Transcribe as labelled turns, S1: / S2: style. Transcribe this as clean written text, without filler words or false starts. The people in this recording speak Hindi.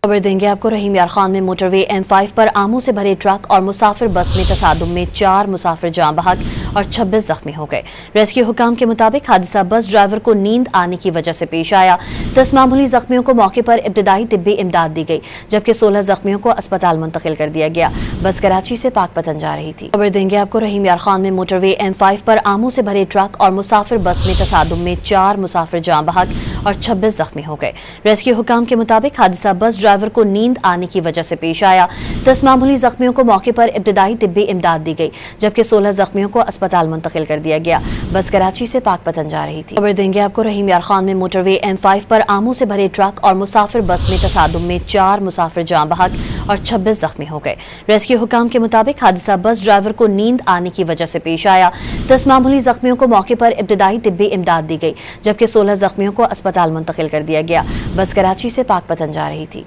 S1: खबर देंगे आपको। रहीम यार खान में मोटरवे M5 पर आमों से भरे ट्रक और मुसाफिर बस में तसादुम में 4 मुसाफिर जान बहक और 26 जख्मी हो गए। रेस्क्यू हुकाम के मुताबिक हादसा बस ड्राइवर को नींद आने की वजह से पेश आया। 10 मामूली जख्मियों को मौके पर इब्तदाई तिब्बी इमदाद दी गई, जबकि 16 जख्मियों को अस्पताल मुंतकिल कर दिया गया। बस कराची से पाकपतन जा रही थी। खबर देंगे आपको। रहीम यार खान में मोटरवे M5 पर आमों से भरे ट्रक और मुसाफिर बस में तसादुम में 4 मुसाफिर जान बहक और 26 जख्मी हो गए। रेस्क्यू हुकाम के मुताबिक हादसा बस ड्राइवर को नींद आने की वजह से पेश आया। 10 मामूली जख्मियों को मौके पर इब्तदाई तिब्बी इमदाद दी गई, जबकि 16 जख्मियों को अस्पताल मुंतकिल कर दिया गया। बस कराची से पाकपतन जा रही थी। खबर देंगे आपको। रहीम यार खान में मोटरवे M5 पर आमों से भरे ट्रक और मुसाफिर बस में तसादुम में 4 मुसाफिर जान बहक और 26 जख्मी हो गए। रेस्क्यू हुकाम के मुताबिक हादसा बस ड्राइवर को नींद आने की वजह से पेश आया। 10 मामूली जख्मियों को मौके पर इब्तदाई तिब्बी इमदाद दी गई, जबकि 16 जख्मियों को अस्पताल मुंतकिल कर दिया गया। बस कराची से पाकपतन जा रही थी।